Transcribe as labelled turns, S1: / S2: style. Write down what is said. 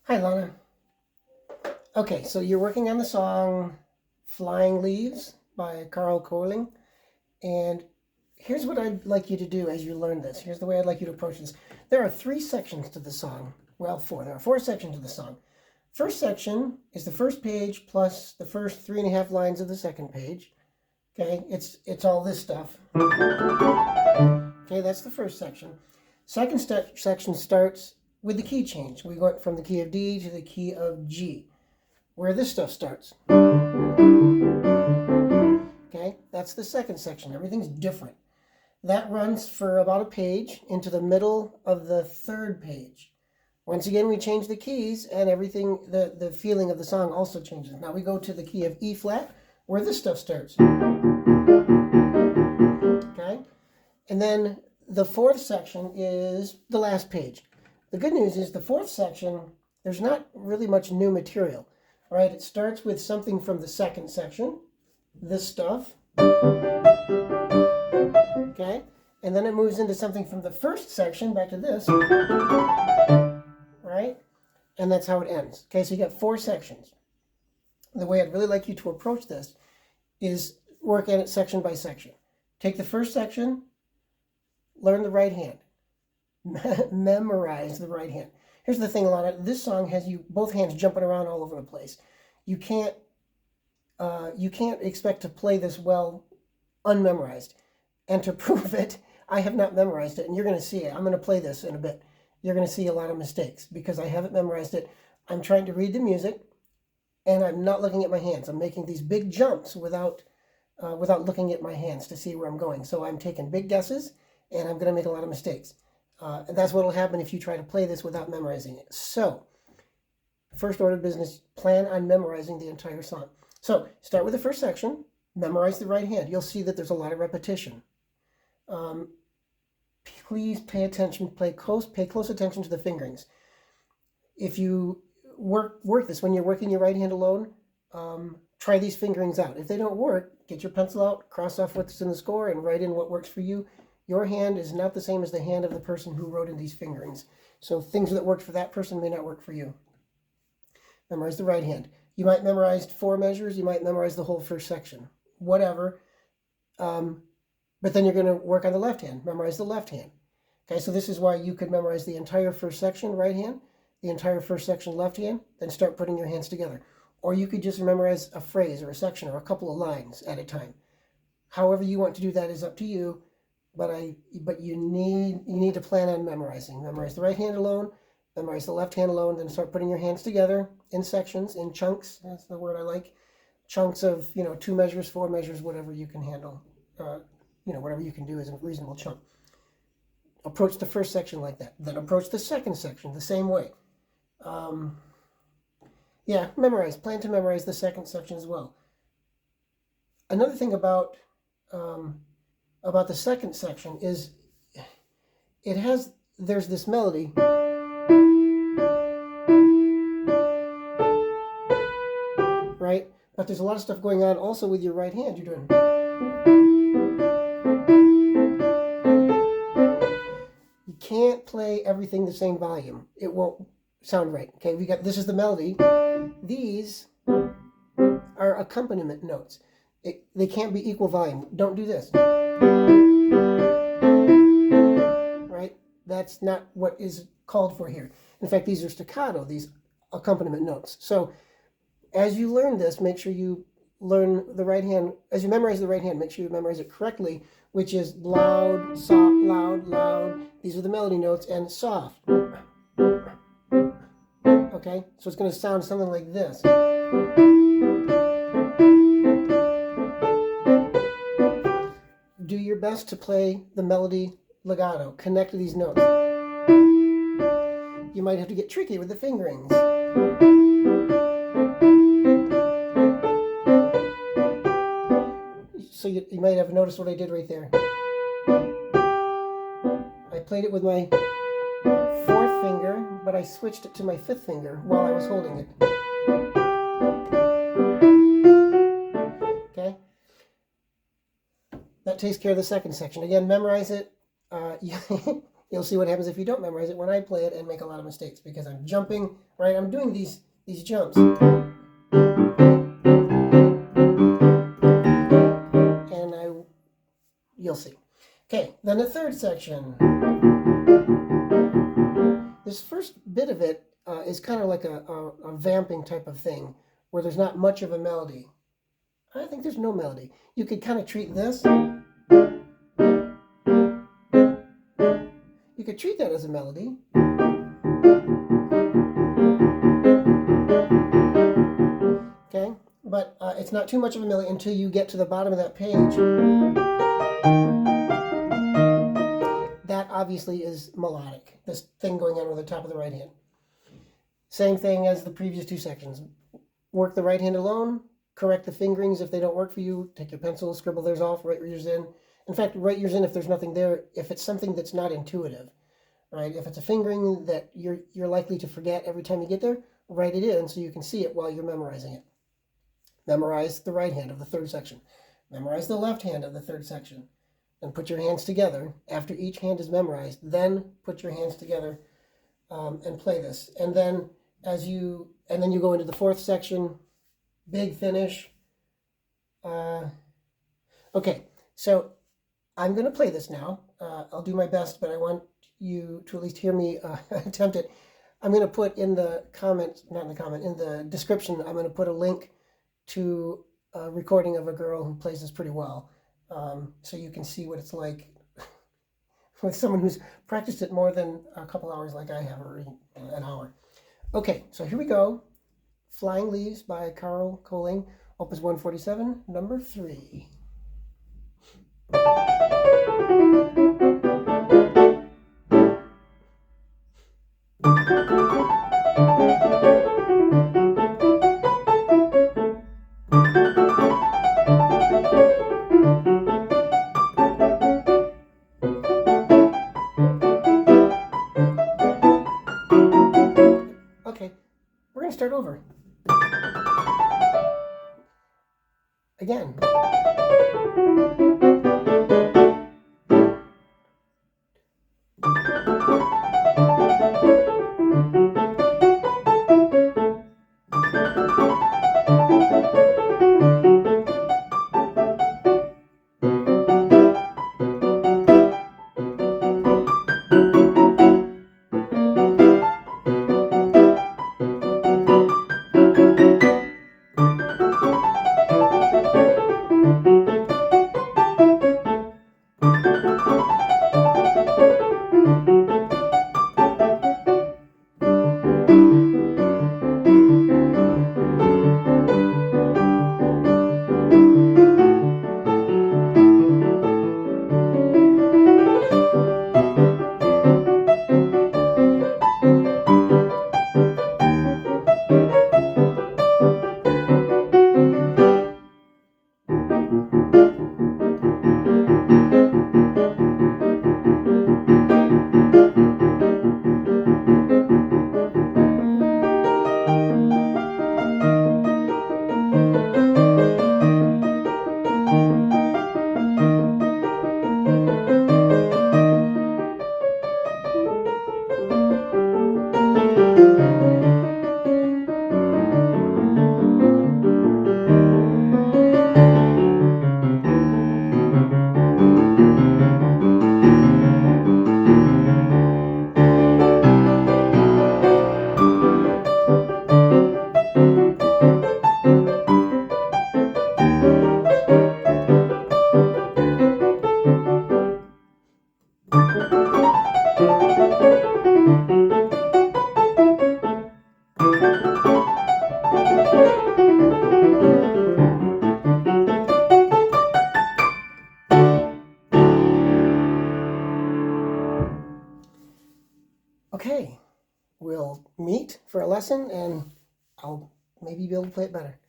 S1: Hi, Lana. Okay, so you're working on the song Flying Leaves by Kolling, and here's what I'd like you to do as you learn this. Here's the way I'd like you to approach this. There are three sections to the song. Well, four. There are four sections to the song. First section is the first page plus the first 3.5 lines of the second page. Okay, it's all this stuff. Okay, that's the first section. Second section starts with the key change. We went from the key of D to the key of G, where this stuff starts. Okay, that's the second section. Everything's different. That runs for about a page into the middle of the third page. Once again, we change the keys and everything, the feeling of the song also changes. Now we go to the key of E flat, where this stuff starts. Okay, and then the fourth section is the last page. The good news is the fourth section, there's not really much new material. All right, it starts with something from the second section, this stuff. Okay, and then it moves into something from the first section, back to this. Right, and that's how it ends. Okay, so you got four sections. The way I'd really like you to approach this is work at it section by section. Take the first section, learn the right hand, memorize the right hand. Here's the thing, Lana, this song has you both hands jumping around all over the place. You can't expect to play this well unmemorized. And to prove it, I have not memorized it, and you're going to see it. I'm going to play this in a bit. You're going to see a lot of mistakes because I haven't memorized it. I'm trying to read the music, and I'm not looking at my hands. I'm making these big jumps without looking at my hands to see where I'm going. So I'm taking big guesses, and I'm going to make a lot of mistakes. And that's what will happen if you try to play this without memorizing it. So, first order of business, plan on memorizing the entire song. So, start with the first section, memorize the right hand. You'll see that there's a lot of repetition. Please pay attention, pay close attention to the fingerings. If you work this, when you're working your right hand alone, try these fingerings out. If they don't work, get your pencil out, cross off what's in the score, and write in what works for you. Your hand is not the same as the hand of the person who wrote in these fingerings. So things that worked for that person may not work for you. Memorize the right hand. You might memorize 4 measures. You might memorize the whole first section. Whatever. But then you're going to work on the left hand. Memorize the left hand. Okay, so this is why you could memorize the entire first section right hand, the entire first section left hand, then start putting your hands together. Or you could just memorize a phrase or a section or a couple of lines at a time. However you want to do that is up to you. But you need to plan on memorizing. Memorize the right hand alone, memorize the left hand alone, then start putting your hands together in sections, in chunks. That's the word I like. Chunks of 2 measures, 4 measures, whatever you can handle. Whatever you can do is a reasonable chunk. Approach the first section like that. Then approach the second section the same way. Memorize. Plan to memorize the second section as well. Another thing about the second section is there's this melody. Right? But there's a lot of stuff going on also with your right hand. You're doing. You can't play everything the same volume. It won't sound right. Okay, this is the melody. These are accompaniment notes. They can't be equal volume. Don't do this. Right? That's not what is called for here. In fact, these are staccato, these accompaniment notes. So as you learn this, make sure you learn the right hand. As you memorize the right hand, make sure you memorize it correctly, which is loud, soft, loud, loud. These are the melody notes, and soft. Okay? So it's going to sound something like this. Do your best to play the melody legato. Connect to these notes. You might have to get tricky with the fingerings. So you might have noticed what I did right there. I played it with my 4th finger, but I switched it to my 5th finger while I was holding it. Okay? That takes care of the second section. Again, memorize it. You'll see what happens if you don't memorize it when I play it and make a lot of mistakes, because I'm jumping, right? I'm doing these jumps. And you'll see. Okay, then the third section. This first bit of it is kind of like a vamping type of thing, where there's not much of a melody. I think there's no melody. You could kind of treat this. You could treat that as a melody. Okay, but it's not too much of a melody until you get to the bottom of that page. That obviously is melodic, this thing going on with the top of the right hand. Same thing as the previous two sections. Work the right hand alone, correct the fingerings if they don't work for you, take your pencil, scribble theirs off, write yours in. In fact, write yours in if there's nothing there, if it's something that's not intuitive, right? If it's a fingering that you're likely to forget every time you get there, write it in so you can see it while you're memorizing it. Memorize the right hand of the third section. Memorize the left hand of the third section. And put your hands together. After each hand is memorized, then put your hands together and play this. And then you go into the fourth section, big finish. Okay, so I'm going to play this now. I'll do my best, but I want you to at least hear me attempt it. I'm going to put in the comment, not in the comment, in the description, I'm going to put a link to a recording of a girl who plays this pretty well. So you can see what it's like with someone who's practiced it more than a couple hours like I have, or an hour. Okay, so here we go. Flying Leaves by Kolling, Opus 147, number 3. Okay, we're going to start over. Again. Okay, we'll meet for a lesson and I'll maybe be able to play it better.